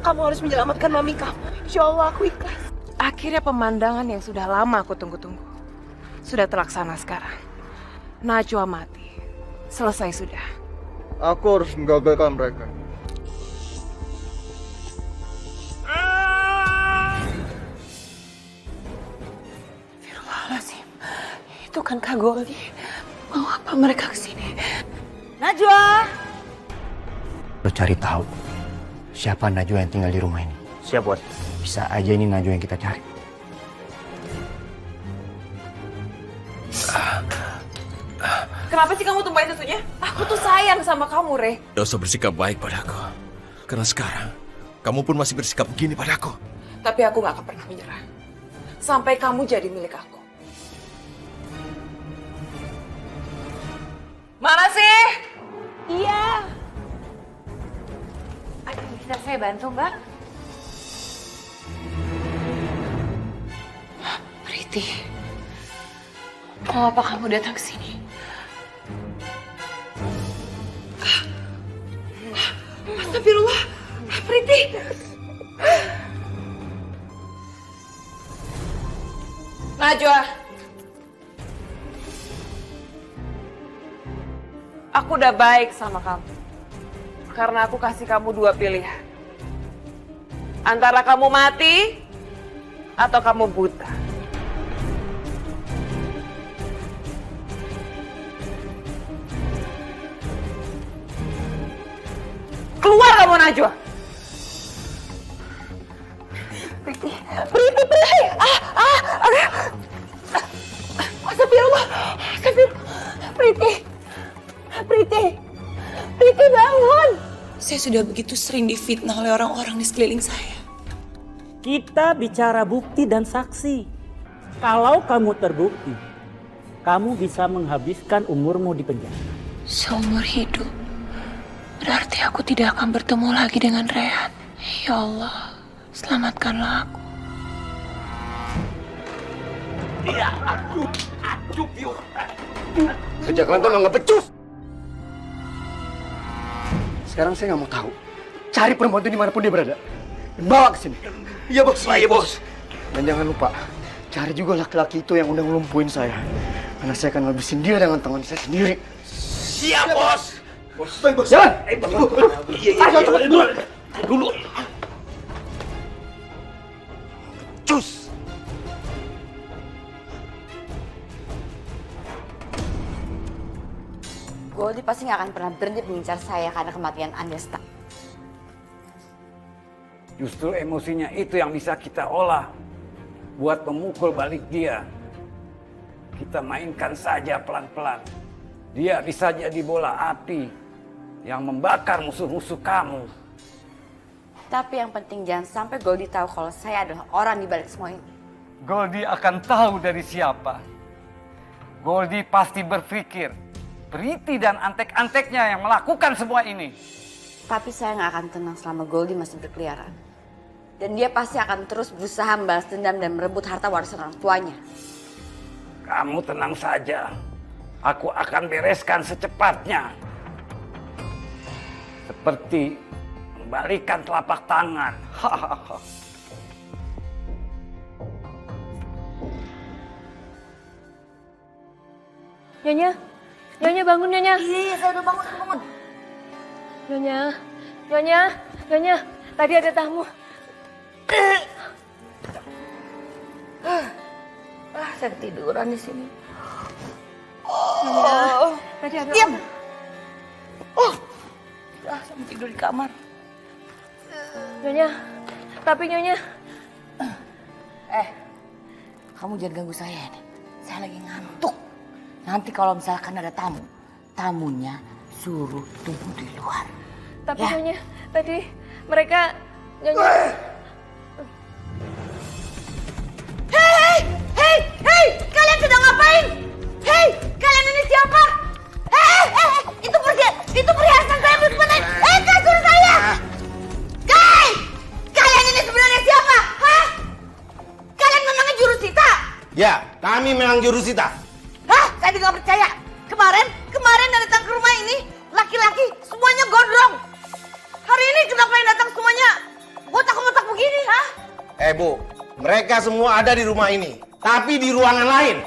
Kamu harus menyelamatkan mami kamu. Insya Allah aku ikhlas. Akhirnya pemandangan yang sudah lama aku tunggu-tunggu sudah terlaksana sekarang. Najwa mati. Selesai sudah. Aku harus menggagalkan mereka. Firullahaladzim. Itu kan Kak Goldi. Mau apa mereka kesini? Najwa! Lo cari tahu siapa Najwa yang tinggal di rumah ini. Siap, Bos. Bisa aja ini Najwa yang kita cari. Kenapa sih kamu tumpahin susunya? Aku tuh sayang sama kamu, Re. Gak usah bersikap baik padaku. Karena sekarang, kamu pun masih bersikap begini padaku. Tapi aku gak akan pernah menyerah. Sampai kamu jadi milik aku. Mana sih? Iya. Ada yang bisa saya bantu, Mbak? Priti. Mau apa kamu datang ke sini? Astagfirullah. Priti. Najwa. Aku udah baik sama kamu. Karena aku kasih kamu dua pilihan. Antara kamu mati atau kamu buta. Keluar kamu, Najwa. Priti. Astagfirullah. Priti bangun. Saya sudah begitu sering difitnah oleh orang-orang di sekeliling saya. Kita bicara bukti dan saksi. Kalau kamu terbukti, kamu bisa menghabiskan umurmu di penjara. Seumur hidup. Berarti aku tidak akan bertemu lagi dengan Rehan. Ya Allah, selamatkanlah aku. Sejak lantai nggak becus. Sekarang saya nggak mau tahu. Cari perempuan itu dimanapun dia berada. Dan bawa ke sini. Iya, Bos. Iya, Bos. Dan jangan lupa, cari juga laki-laki itu yang udah ngelumpuin saya. Karena saya akan ngabisin dia dengan tangan saya sendiri. Siap, Bos. Bos, jalan! Iya. Dulu. Cus! Goldi pasti nggak akan pernah berhenti mengincar saya karena kematian Andesta. Justru emosinya itu yang bisa kita olah buat memukul balik dia. Kita mainkan saja pelan-pelan. Dia bisa jadi bola api yang membakar musuh-musuh kamu. Tapi yang penting jangan sampai Goldi tahu kalau saya adalah orang di balik semua ini. Goldi akan tahu dari siapa. Goldi pasti berpikir Priti dan antek-anteknya yang melakukan semua ini. Tapi saya nggak akan tenang selama Goldi masih berkeliaran. Dan dia pasti akan terus berusaha membalas dendam dan merebut harta warisan orang tuanya. Kamu tenang saja. Aku akan bereskan secepatnya. Seperti membalikan telapak tangan. Nyonya bangun Nyonya. Iya, saya udah bangun. Nyonya, tadi ada tamu. Saya ketiduran di sini. Tadi ada Diam. Saya tidur di kamar. Nyonya, tapi Nyonya. Kamu jangan ganggu saya nih. Saya lagi ngantuk. Nanti kalau misalkan ada tamu, tamunya suruh tunggu di luar. Tapi Ya. Nyonya, tadi mereka Nyonya. Hei, kalian sedang ngapain? Hei, kalian ini siapa? Itu perhiasan saya belum dipanen. Kasur saya. Kalian ini sebenarnya siapa? Hah? Kalian memangnya jurusita? Ya, kami memang jurusita. Saya tidak percaya. Kemarin yang datang ke rumah ini laki-laki semuanya gondrong. Hari ini kenapa yang datang semuanya botak-botak begini, hah? Bu, mereka semua ada di rumah ini, tapi di ruangan lain.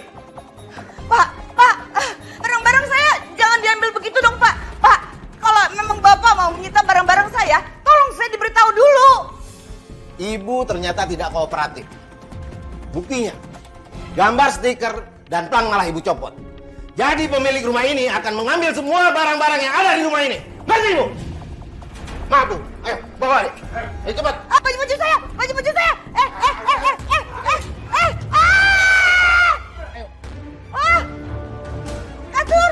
Pak, barang-barang saya jangan diambil begitu dong, Pak. Pak, kalau memang Bapak mau menyita barang-barang saya, tolong saya diberitahu dulu. Ibu ternyata tidak kooperatif. Buktinya, gambar stiker dan plang malah ibu copot. Jadi pemilik rumah ini akan mengambil semua barang-barang yang ada di rumah ini. Ngerti, Bu? Maaf, Bu. Ayo, bawa deh. Ayo cepat. Baju-baju saya, baju-baju saya. Kasur.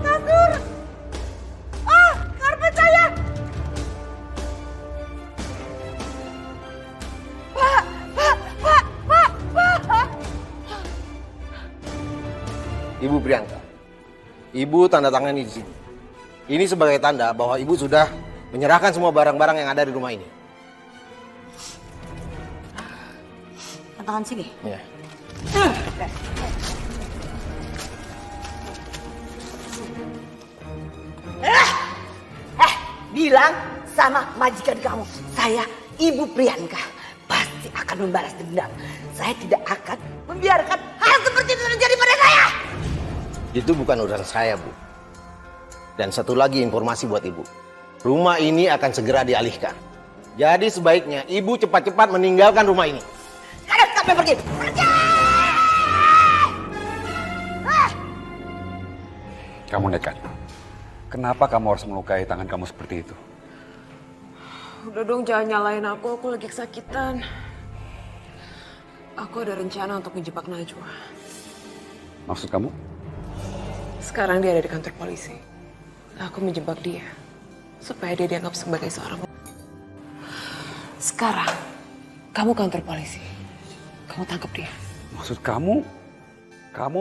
Kasur. Karpet saya. Pak. Ibu Priyanka, Ibu tanda tangan di sini. Ini sebagai tanda bahwa Ibu sudah menyerahkan semua barang-barang yang ada di rumah ini. Tangan sini. Ya. Bilang sama majikan kamu, saya Ibu Priyanka pasti akan membalas dendam. Saya tidak akan membiarkan hal seperti itu terjadi pada saya. Itu bukan urusan saya, Bu. Dan satu lagi informasi buat Ibu. Rumah ini akan segera dialihkan. Jadi sebaiknya Ibu cepat-cepat meninggalkan rumah ini. Sekarang sampai pergi. Pergi! Kamu nekat. Kenapa kamu harus melukai tangan kamu seperti itu? Udah dong, jangan nyalain aku lagi kesakitan. Aku ada rencana untuk menjebak Najwa. Maksud kamu? Sekarang dia ada di kantor polisi. Aku menjebak dia supaya dia dianggap sebagai seorang. Sekarang kamu kantor polisi. Kamu tangkap dia. Maksud kamu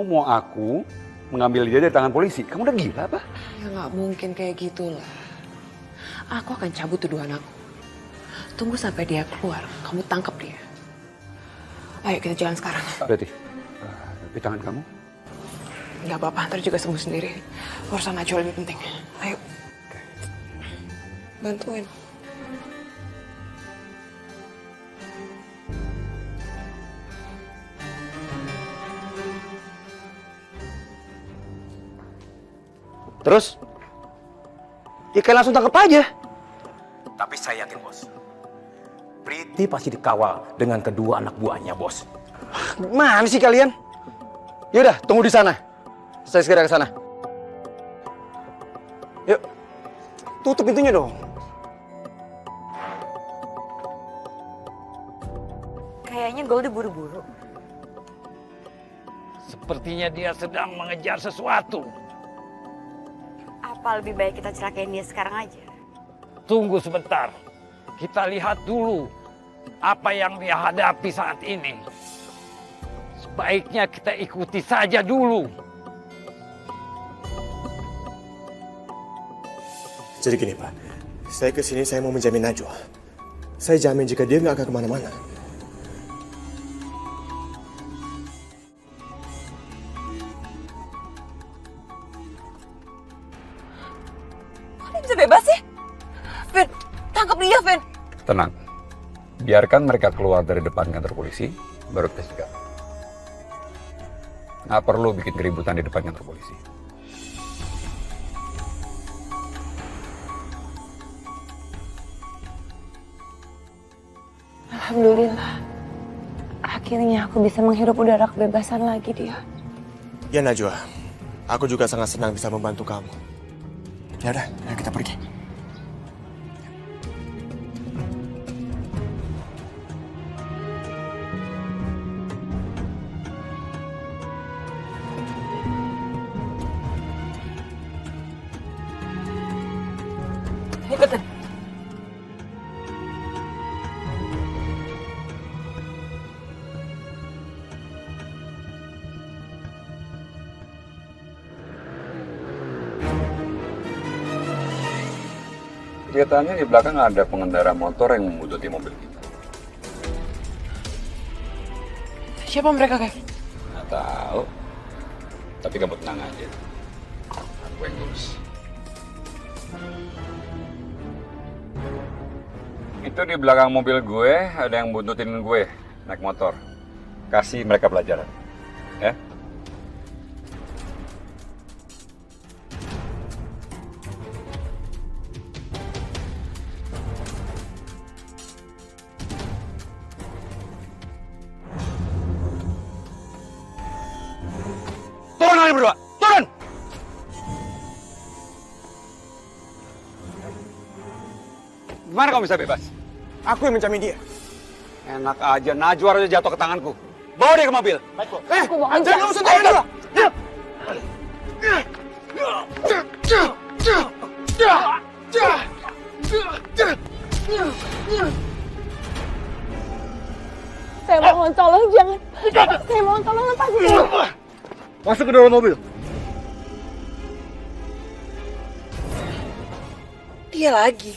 mau aku mengambil dia dari tangan polisi? Kamu udah gila apa? Ya nggak mungkin kayak gitulah. Aku akan cabut tuduhan aku. Tunggu sampai dia keluar. Kamu tangkap dia. Ayo kita jalan sekarang. Berarti, tapi tangan kamu? Nggak apa-apa, ntar juga sembuh sendiri. Urusan Najwa lebih penting. Ayo. Bantuin. Terus? Ya kalian langsung tangkap aja. Tapi saya yakin, Bos. Priti pasti dikawal dengan kedua anak buahnya, Bos. Mana sih kalian? Yaudah, tunggu di sana. Saya segera ke sana. Yuk, tutup pintunya dong. Kayaknya Goldie buru-buru. Sepertinya dia sedang mengejar sesuatu. Apa lebih baik kita celakain dia sekarang aja? Tunggu sebentar. Kita lihat dulu apa yang dia hadapi saat ini. Sebaiknya kita ikuti saja dulu. Jadi gini, Pak. Saya kesini saya mau menjamin Najwa. Saya jamin jika dia nggak akan kemana-mana. Kok dia bisa bebas sih? Vin, tangkap dia, Vin. Tenang. Biarkan mereka keluar dari depan kantor polisi, baru kita cegah. Nggak perlu bikin keributan di depan kantor polisi. Alhamdulillah. Akhirnya aku bisa menghirup udara kebebasan lagi, dia. Ya Najwa, aku juga sangat senang bisa membantu kamu. Ya udah, ayo kita pergi. Ikutin. Kelihatannya di belakang ada pengendara motor yang membutuhkan mobil kita. Siapa mereka, Kev? Nggak tahu. Tapi kamu tenang aja. Aku yang ngurus. Itu di belakang mobil gue ada yang buntutin gue naik motor. Kasih mereka pelajaran. Ya? Turun kalian berdua! Turun! Gimana kamu bisa bebas? Aku yang mencami dia. Enak aja, Najwa aja jatuh ke tanganku. Bawa dia ke mobil. Baik, Bos. Jangan usah tahu dulu. Saya mohon tolong jangan. Saya mohon tolong lepasin. Masuk ke dalam mobil. Dia lagi.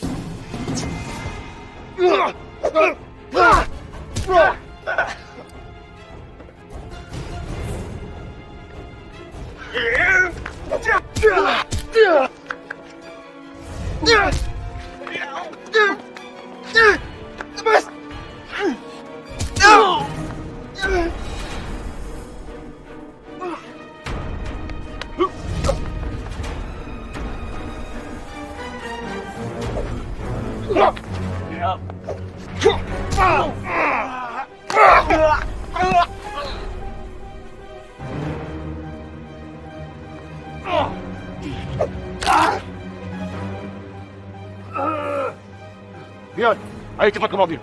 Bion, ayo cepat ke mobil.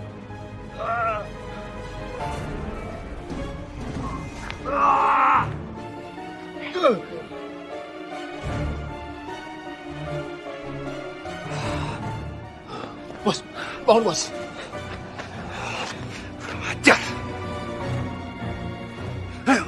Bos, bangun bos. Ajar. Ayo.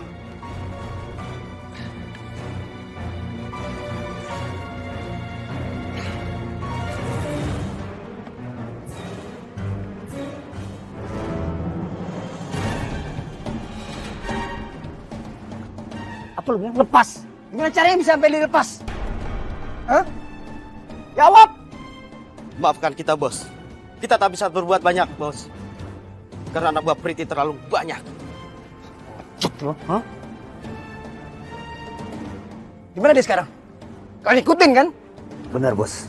Apa lu bilang lepas? Gimana caranya bisa sampai dilepas? Hah? Jawab! Maafkan kita, Bos. Kita tak bisa berbuat banyak, Bos. Karena anak buah Priti terlalu banyak. Hah? Gimana dia sekarang? Kalian ikutin kan? Benar, Bos.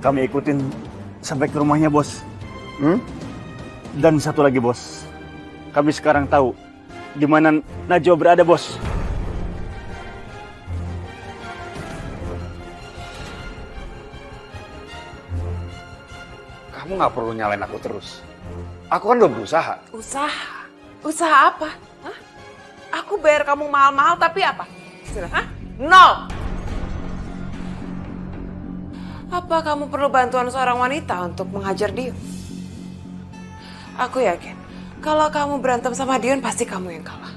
Kami ikutin sampai ke rumahnya, Bos. Dan satu lagi, Bos. Kami sekarang tahu di mana Najwa berada, Bos. Kamu nggak perlu nyalain aku terus. Aku kan udah berusaha. Usaha? Usaha apa? Hah? Aku bayar kamu mahal-mahal tapi apa? Hah? Nol! Apa kamu perlu bantuan seorang wanita untuk menghajar Dion? Aku yakin, kalau kamu berantem sama Dion pasti kamu yang kalah.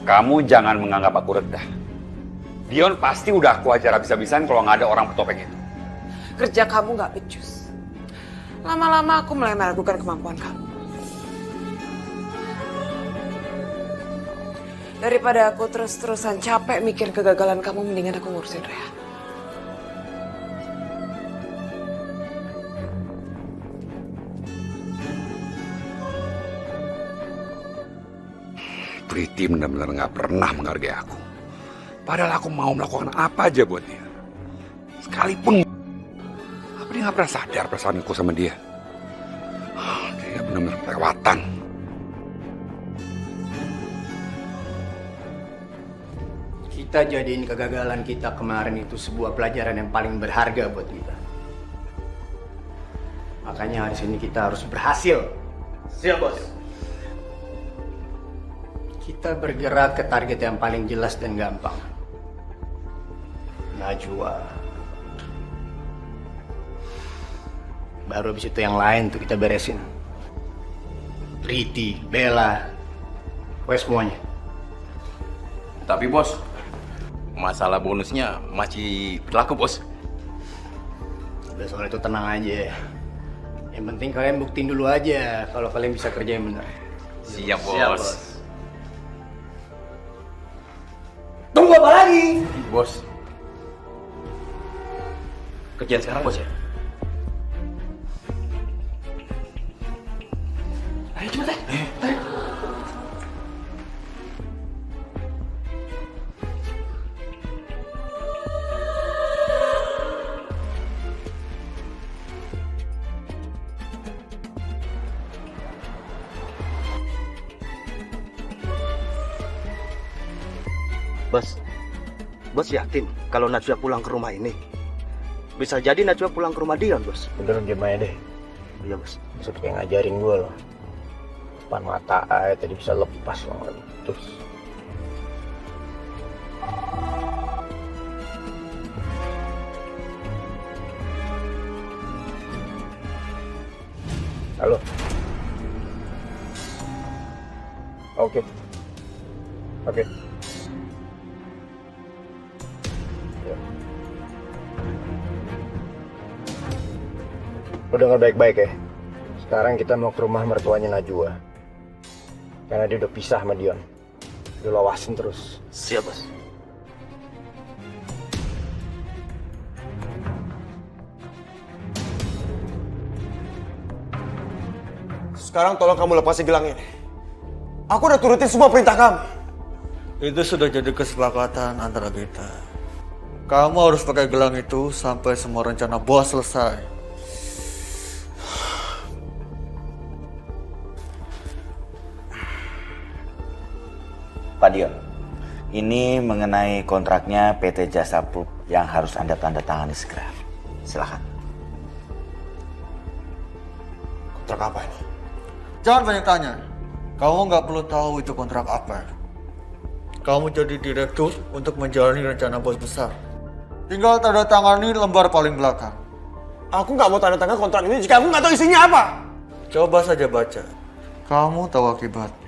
Kamu jangan menganggap aku rendah. Dion pasti udah aku ajar habis-habisan kalau nggak ada orang petopeng itu. Kerja kamu nggak becus. Lama-lama aku mulai meragukan kemampuan kamu. Daripada aku terus-terusan capek mikir kegagalan kamu, mendingan aku ngurusin Rehan. Priti benar-benar nggak pernah menghargai aku. Padahal aku mau melakukan apa aja buat dia. Sekalipun. Apa dia nggak pernah sadar perasaanku sama dia? Dia benar-benar kelewatan. Kita jadiin kegagalan kita kemarin itu sebuah pelajaran yang paling berharga buat kita. Makanya hari ini kita harus berhasil. Siap, Bos. Kita bergerak ke target yang paling jelas dan gampang. Najwa. Baru habis itu yang lain tuh kita beresin. Priti, Bella, semuanya. Tapi bos, masalah bonusnya masih berlaku bos. Udah soal itu tenang aja. Yang penting kalian buktiin dulu aja kalau kalian bisa kerja yang benar. Siap bos. Siap, Bos. lagi. Bos. Kerjaan sekarang bos ya? Ayo cepet deh. Ayo. Bos yakin kalau Najwa pulang ke rumah ini? Bisa jadi Najwa pulang ke rumah Dion, bos. Udah lu diem aja deh. Iya, bos. Maksud kayak ngajarin gue loh. Depan mata aja tadi bisa lepas loh. Terus. Halo. Oke. Oke. Lo denger baik-baik ya. Sekarang kita mau ke rumah mertuanya Najwa. Karena dia udah pisah sama Dion. Lo awasin terus. Siap, bos. Sekarang tolong kamu lepasi gelang ini. Aku udah turutin semua perintah kamu. Itu sudah jadi kesepakatan antara kita. Kamu harus pakai gelang itu sampai semua rencana bos selesai. Pak Dion, ini mengenai kontraknya PT Jasa Pulp yang harus Anda tanda tangani segera. Silakan. Kontrak apa ini? Jangan banyak tanya. Kamu nggak perlu tahu itu kontrak apa. Kamu jadi direktur untuk menjalani rencana bos besar. Tinggal tanda tangani lembar paling belakang. Aku nggak mau tanda tangan kontrak ini jika aku nggak tahu isinya apa. Coba saja baca. Kamu tahu akibatnya.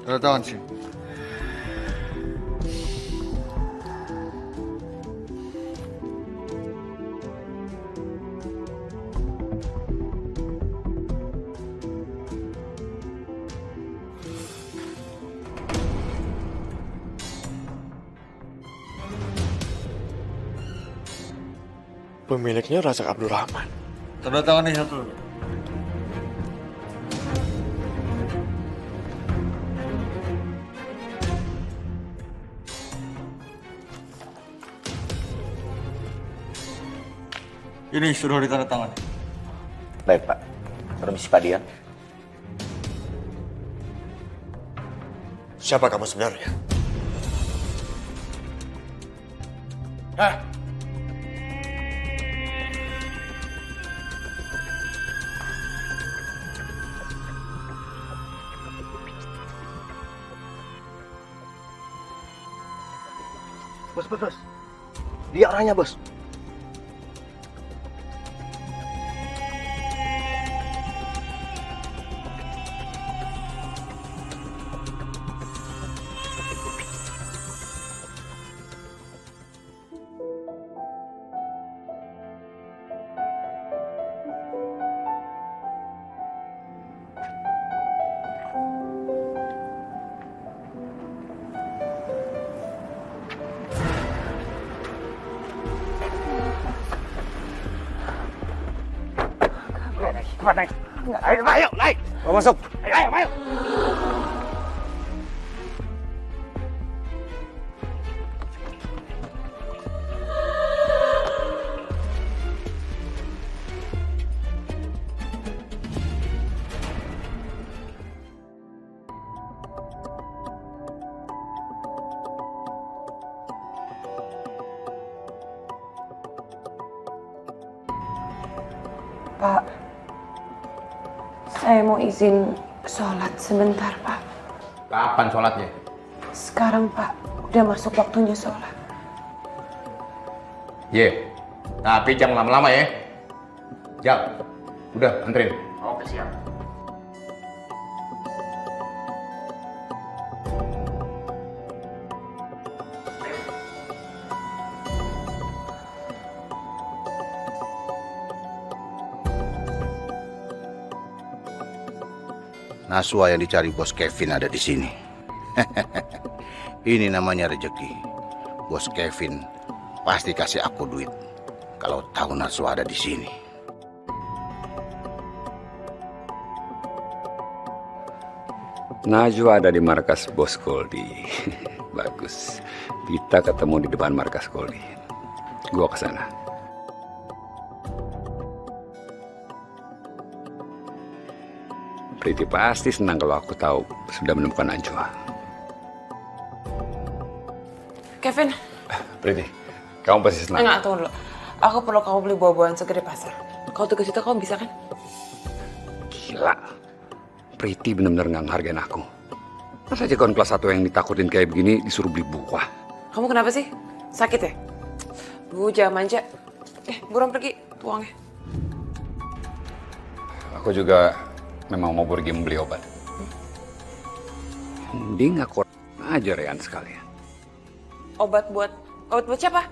Tanda tangan sih. Pemiliknya Razak Abdul Rahman. Tanda tangan ini satu. Ini sudah ditandatangani. Baik Pak. Permisi Pak Dion. Siapa kamu sebenarnya? Hah? Bos. Dia orangnya, bos. Naik. Ayo, naik. Mau masuk. Ayo. Pak, saya mau izin sholat sebentar, Pak. Kapan sholatnya? Sekarang, Pak. Udah masuk waktunya sholat. Tapi jangan lama-lama ya. Jal, udah anterin. Oke, siap. Naswa yang dicari bos Kevin ada di sini. Ini namanya rezeki. Bos Kevin pasti kasih aku duit kalau tahu Naswa ada di sini. Najwa ada di markas Bos Goldie. Bagus. Kita ketemu di depan markas Goldie. Gua kesana. Priti pasti senang kalau aku tahu sudah menemukan Najwa. Kevin. Priti, kamu pasti senang. Enggak, tunggu dulu. Aku perlu kamu beli buah-buahan seger di pasar. Kalau tugas itu kamu bisa kan? Gila. Priti benar-benar nggak ngehargain aku. Masa aja kawan kelas 1 yang ditakutin kayak begini disuruh beli buah. Kamu kenapa sih? Sakit ya? Duh, jangan manja. Buruan pergi, tuangnya. Aku juga memang mau pergi membeli obat. Mending aku aja Rehan sekalian. Obat buat siapa?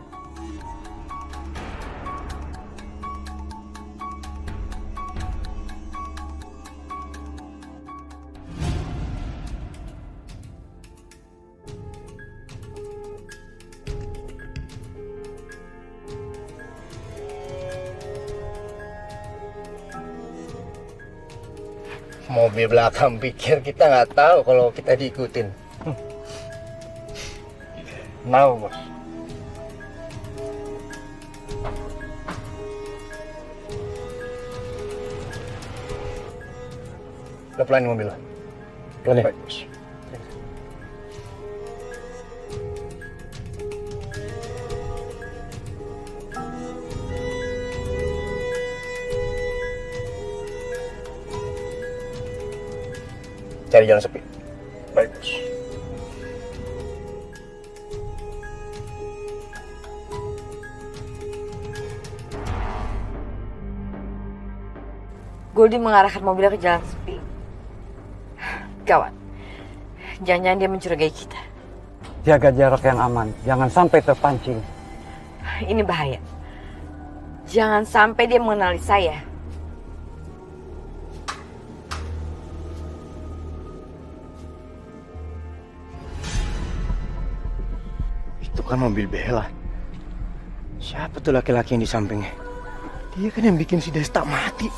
Mobil belakang pikir kita nggak tahu kalau kita diikutin. Mau, Bos. Udah pelan mobil. Pelan ya? Bos. Cari jalan sepi. Baik, Bos. Goldie mengarahkan mobilnya ke jalan sepi. Gawat. Jangan-jangan dia mencurigai kita. Jaga jarak yang aman, jangan sampai terpancing. Ini bahaya. Jangan sampai dia mengenali saya. Itu kan mobil Bella. Siapa tuh laki-laki yang di sampingnya? Dia kan yang bikin si Desta mati.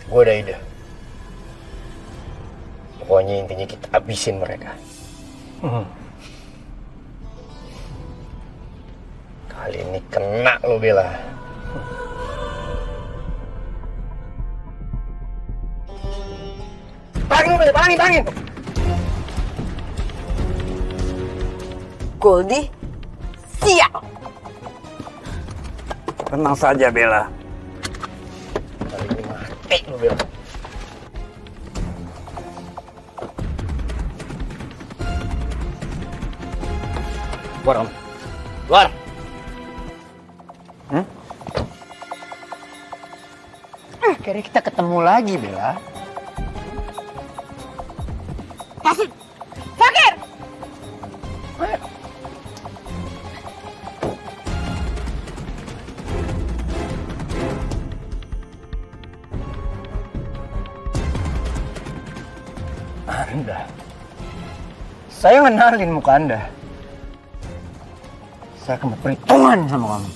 Gue ada ide. Pokoknya intinya kita habisin mereka. Kali ini kena lo Bella. Pangin. Goldie, siap. Tenang saja Bella. Kali ini mati lo Bella. Keluar, Om. Keluar. Akhirnya kita ketemu lagi, Bella. Kasih. Fakir. Anda. Saya kenalin muka Anda. Saya akan berperhitungan sama kamu.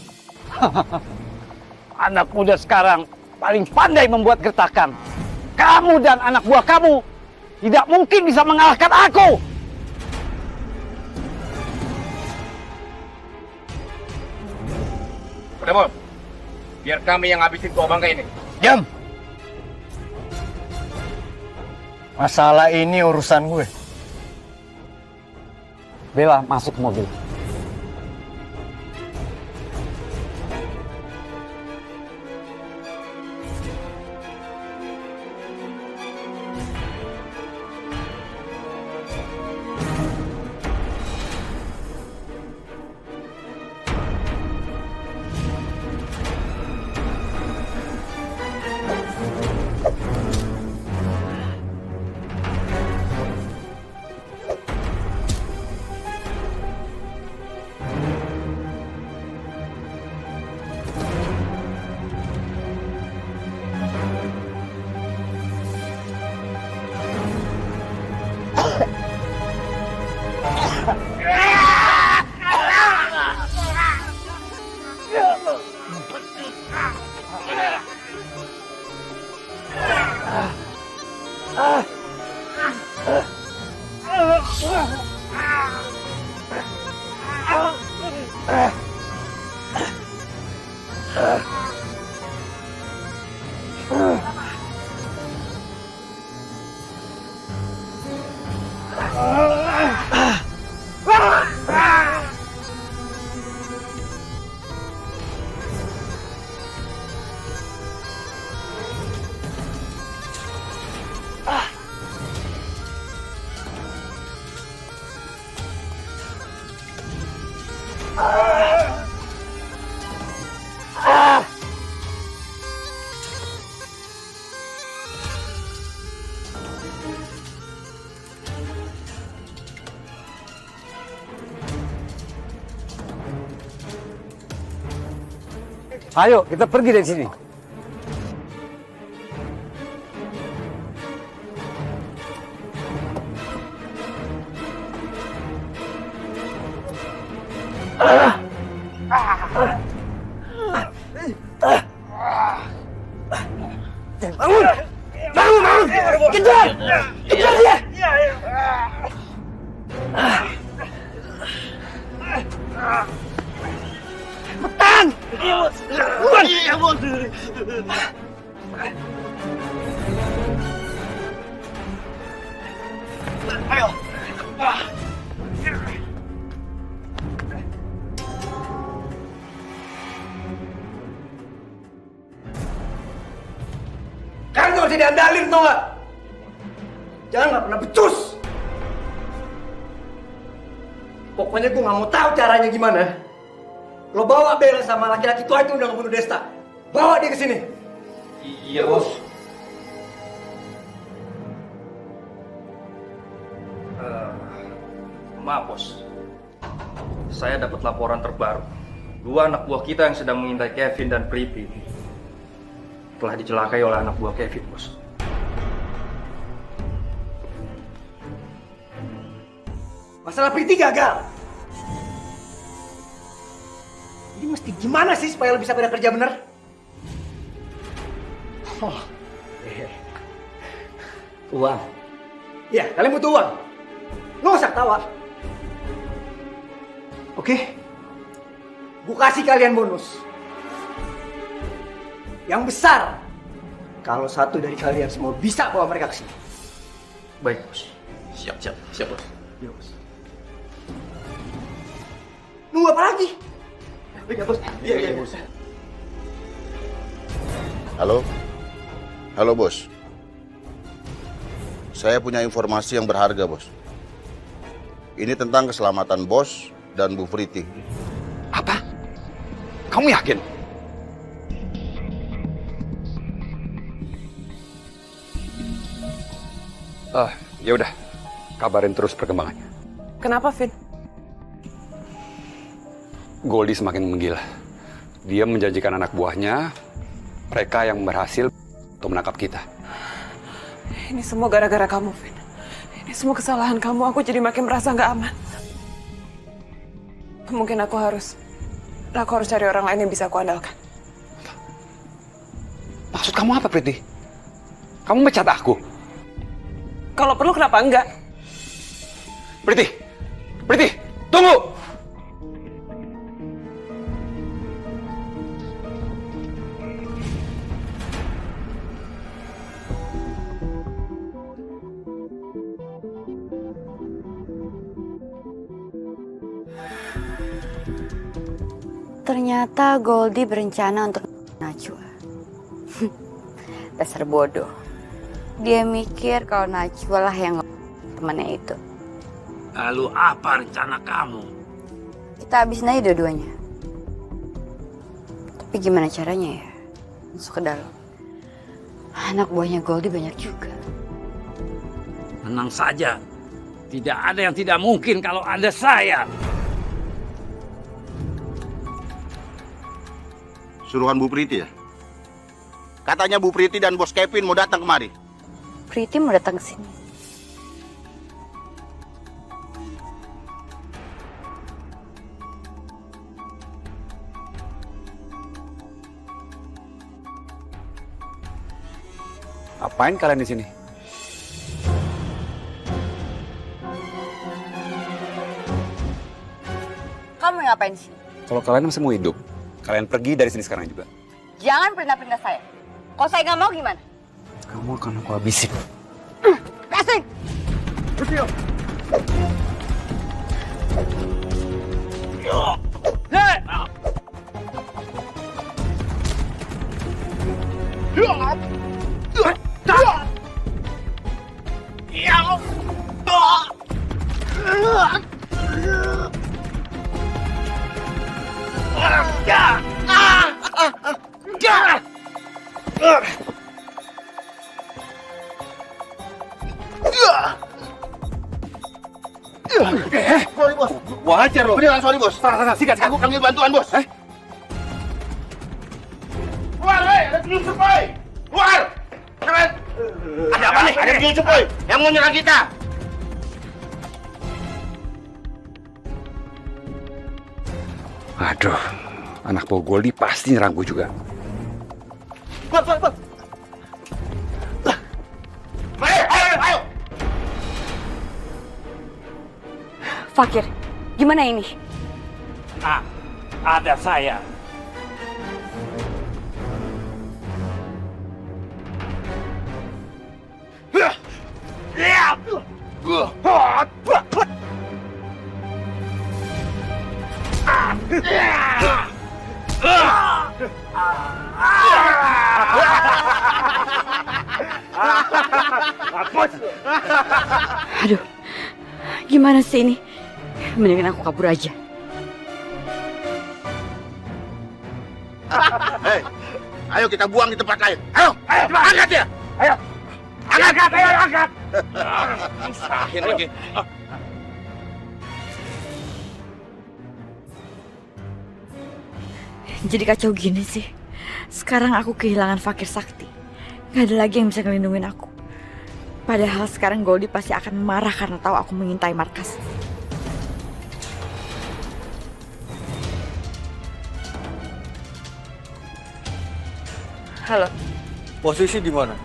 Anak muda sekarang paling pandai membuat gertakan. Kamu dan anak buah kamu tidak mungkin bisa mengalahkan aku. Udah, Bos. Biar kami yang habisin tua bangka ini. Diam! Masalah ini urusan gue. Bella, masuk mobil. Ayo, kita pergi dari sini. Bangun! Bangun! Kejar! Kejar dia! Cepetan! Buruan! Iya, Bos. Ayo. Kalian gak usah diandalin, tau gak? Jangan gak pernah becus. Pokoknya gue gak mau tahu caranya gimana. Lo bawa Bella sama laki-laki tua itu udah ngebunuh Desta. Bawa dia ke sini. Iya, Bos. Maaf, Bos. Saya dapat laporan terbaru. 2 anak buah kita yang sedang mengintai Kevin dan Priti telah dicelakai oleh anak buah Kevin, Bos. Masalah Priti gagal. Ini mesti gimana sih supaya lo bisa pada kerja bener? Oh. Uang. Iya, kalian butuh uang. Nggak usah tawa. Oke? Gue kasih kalian bonus. Yang besar. Kalau satu dari kalian semua bisa bawa mereka ke sini. Baik, Bos. Siap, Bos. Iya, Bos. Nunggu apa lagi? Iya, Bos. Iya, Bos. Halo, Bos. Saya punya informasi yang berharga, Bos. Ini tentang keselamatan Bos dan Bu Priti. Apa? Kamu yakin? Ya udah. Kabarin terus perkembangannya. Kenapa, Vin? Goldie semakin menggila. Dia menjanjikan anak buahnya, mereka yang berhasil untuk menangkap kita. Ini semua gara-gara kamu, Vin. Ini semua kesalahan kamu. Aku jadi makin merasa nggak aman. Mungkin aku harus cari orang lain yang bisa aku andalkan. Maksud kamu apa, Priti? Kamu mecat aku? Kalau perlu kenapa enggak? Priti, tunggu! Ternyata Goldie berencana untuk Najwa. Dasar bodoh. Dia mikir kalau Najwa lah yang temannya itu. Lalu apa rencana kamu? Kita habisin aja dua-duanya. Tapi gimana caranya ya? Masuk ke dalam. Anak buahnya Goldie banyak juga. Tenang saja. Tidak ada yang tidak mungkin kalau ada saya. Suruhan Bu Priti ya? Katanya Bu Priti dan Bos Kevin mau datang kemari. Priti mau datang ke sini. Apain kalian di sini? Kamu ngapain sih? Kalau kalian masih mau hidup, Kalian pergi dari sini sekarang juga. Jangan perintah-perintah saya. Kalau saya nggak mau gimana? Kamu akan aku habisin. Kasih! Sorry bos. Wajar loh. Beneran sorry bos. Sikat. Aku panggil bantuan bos. Keluar, hei, ada tuyul sepoi. Keluar. Keren. Ada apa nih? Ada tuyul sepoi yang mau nyerang kita. Aduh, anak bau Goldi pasti nyerang gue juga. Bos. Ayo. Fakir, gimana ini? Ada saya. Aduh, gimana sih ini? Mendingan aku kabur aja. Hei, ayo kita buang di tempat lain. Ayo, angkat ya. Ayo. Angkat. Sahin lagi. Jadi kacau gini sih. Sekarang aku kehilangan Fakir Sakti. Gak ada lagi yang bisa ngelindungin aku. Padahal sekarang Goldi pasti akan marah karena tahu aku mengintai markas. Halo. Posisi di mana?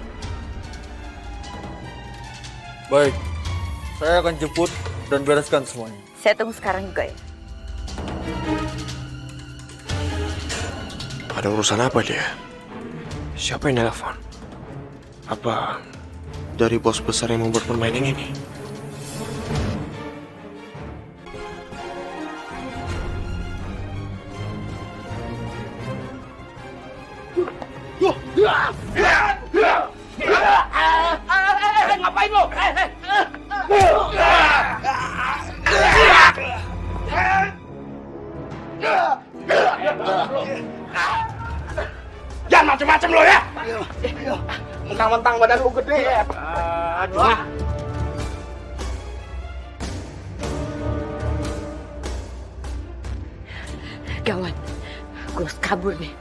Baik, saya akan jemput dan bereskan semuanya. Saya tunggu sekarang juga ya. Ada urusan apa dia? Siapa yang nelpon? Apa dari bos besar yang membuat permainan ini? Ngapain lo? Jangan macam-macam lo ya. Mentang-mentang badan lu gede ya. Aduh. Gawat, gue harus kabur nih.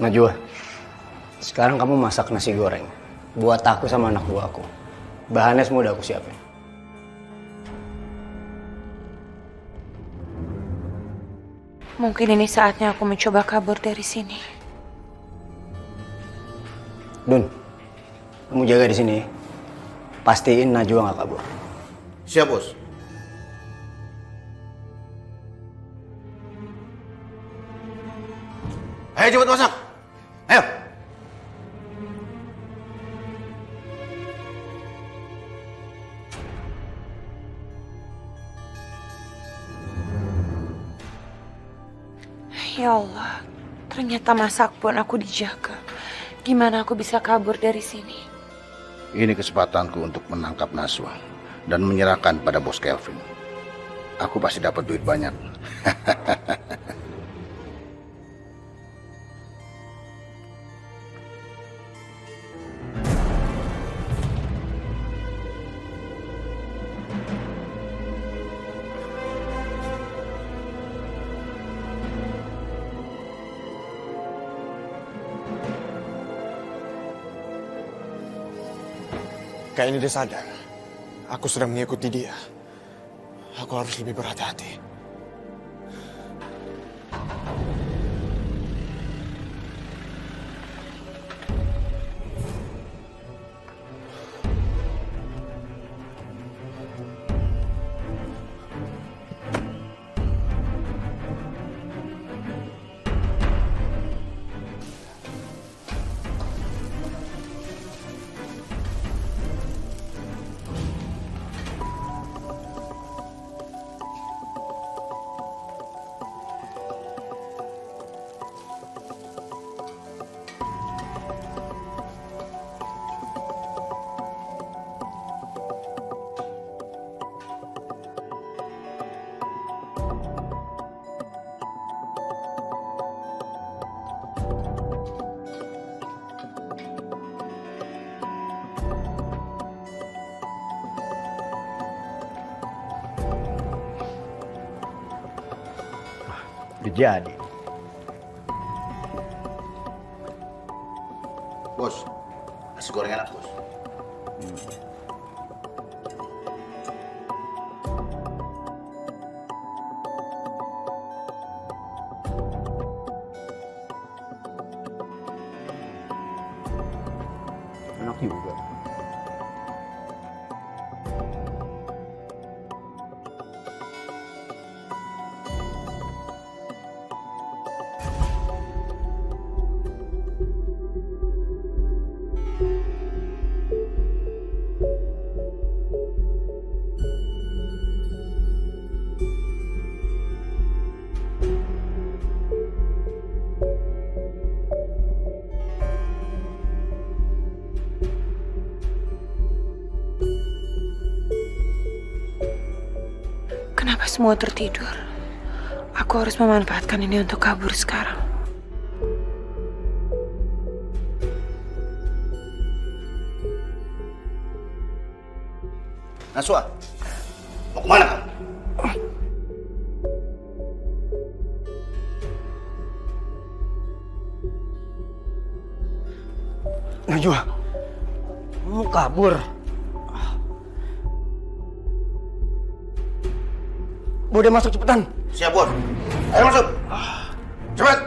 Najwa, sekarang kamu masak nasi goreng buat aku sama anak buah aku. Bahannya semua udah aku siapin. Mungkin ini saatnya aku mencoba kabur dari sini. Dun, kamu jaga di sini. Pastiin Najwa nggak kabur. Siap bos. Ayo cepat masak. Ayo. Ya Allah, ternyata masak pun aku dijaga. Gimana aku bisa kabur dari sini? Ini kesempatanku untuk menangkap Najwa dan menyerahkan pada bos Kelvin. Aku pasti dapat duit banyak. Kayaknya dia sadar. Aku sedang mengikuti dia. Aku harus lebih berhati-hati. Jadi. Bos, nasi goreng enak, Bos. Enak juga. Kenapa semua tertidur? Aku harus memanfaatkan ini untuk kabur sekarang. Naswa, mau kemana kamu? Najwa, mau kabur. Boleh masuk cepetan. Siap, Bos. Ayo masuk. Cepat.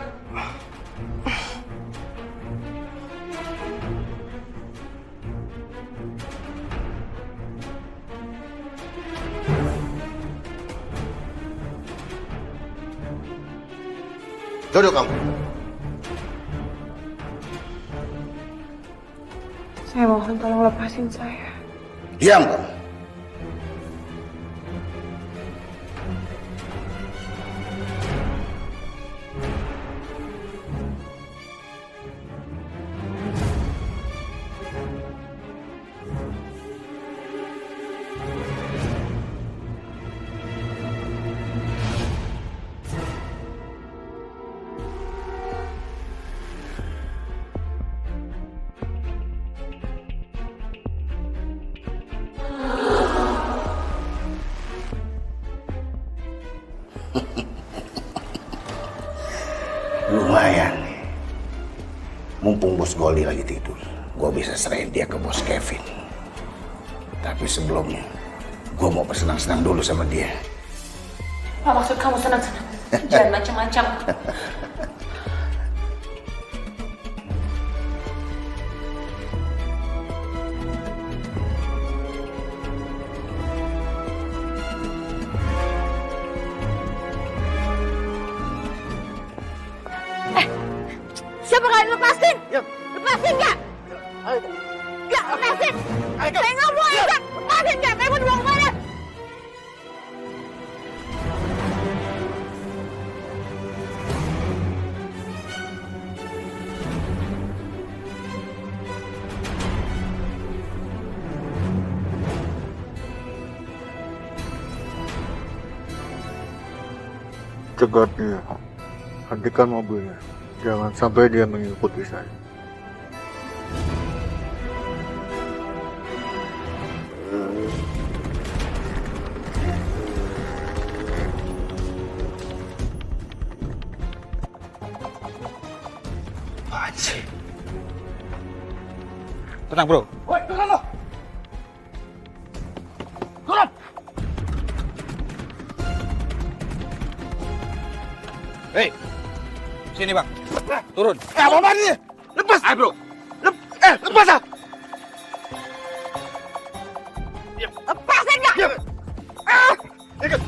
Duduk kamu. Saya mohon tolong lepasin saya. Diam kamu. Lumayan nih. Mumpung Bos Goli lagi tidur, gue bisa serahin dia ke Bos Kevin. Tapi sebelumnya, gue mau bersenang-senang dulu sama dia. Apa maksud kamu senang-senang? Jangan macam-macam. Siapa kalian lepasin? Lepasin nggak? Nggak lepasin. Saya nggak mau ya. Lepasin nggak? Saya mau dibawa kemana? Cegat dia. Hentikan mobilnya. Jangan sampai dia mengikuti saya. Tenang, bro. Woi, tenang lo. Hei, sini bang, turun. Apa ini? Lepas! Ayo bro. Lepas ah! Lepasin nggak? Ikut!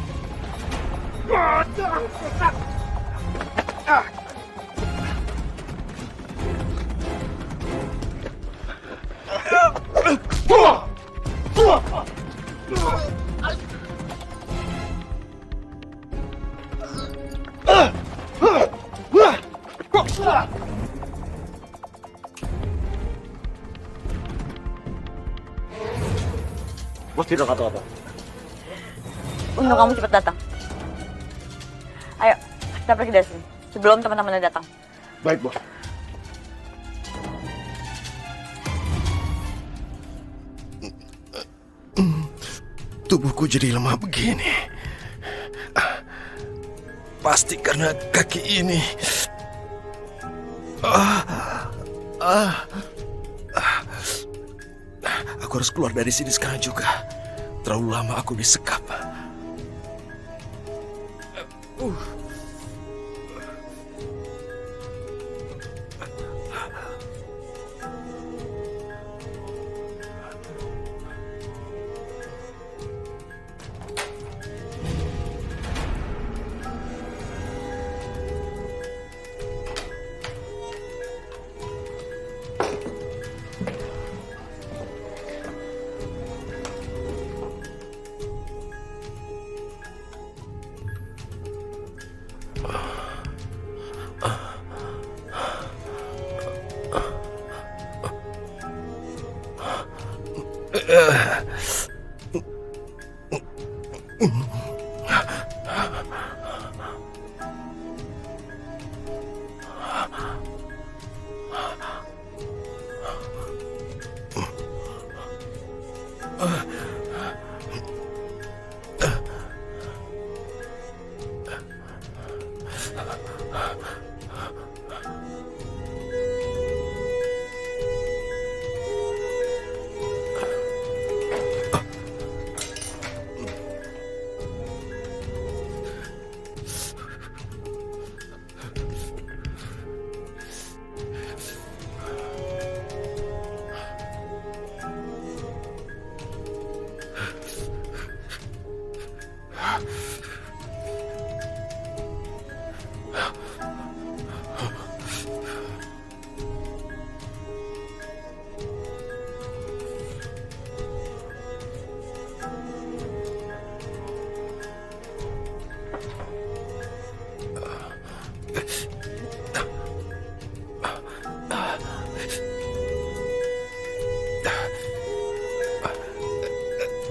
Bos tidak kata-kata. Untung kamu cepat datang. Ayo, kita pergi dari sini sebelum teman-temannya datang. Baik, bos. Tubuhku jadi lemah begini. Pasti karena kaki ini. Aku harus keluar dari sini sekarang juga. Terlalu lama aku disekap.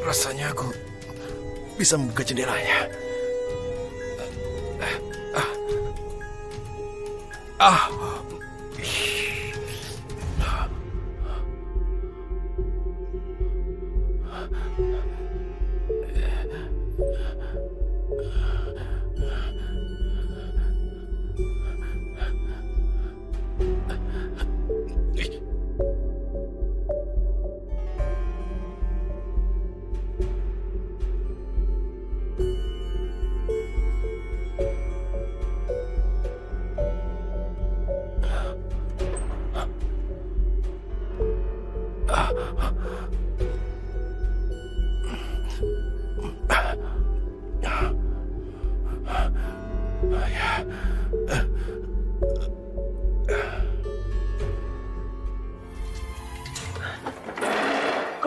Rasanya aku bisa membuka jendelanya.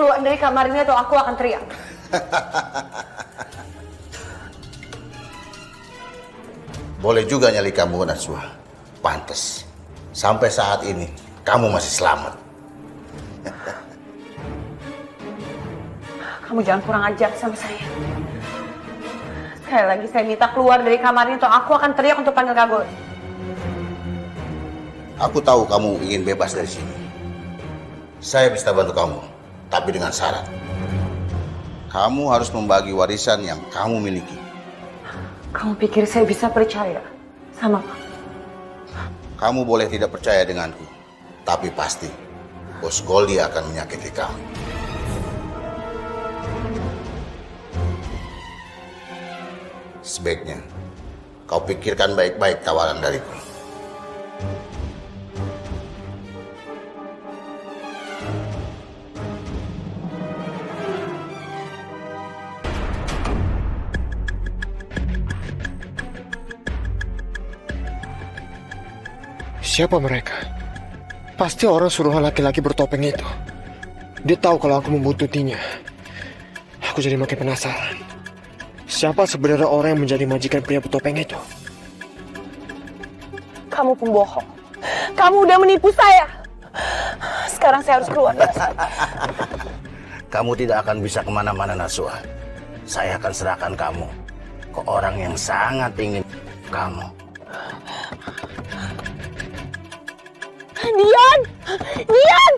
Keluar dari kamar ini atau aku akan teriak. Boleh juga nyali kamu, Najwa. Pantes. Sampai saat ini, kamu masih selamat. Kamu jangan kurang ajar sama saya. Sekali lagi saya minta keluar dari kamar ini atau aku akan teriak untuk panggil Kak Gol. Aku tahu kamu ingin bebas dari sini. Saya bisa bantu kamu, tapi dengan syarat. Kamu harus membagi warisan yang kamu miliki. Kamu pikir saya bisa percaya sama kamu? Kamu boleh tidak percaya denganku, tapi pasti Bos Goldie akan menyakiti kamu. Sebaiknya Kau pikirkan baik-baik tawaran dariku. Siapa mereka? Pasti orang suruhan laki-laki bertopeng itu. Dia tahu kalau aku membuntutinya. Aku jadi makin penasaran. Siapa sebenarnya orang yang menjadi majikan pria bertopeng itu? Kamu pembohong. Kamu udah menipu saya. Sekarang saya harus keluar dari sini. Kamu tidak akan bisa kemana-mana, Naswa. Saya akan serahkan kamu ke orang yang sangat ingin kamu. Dian! Dian!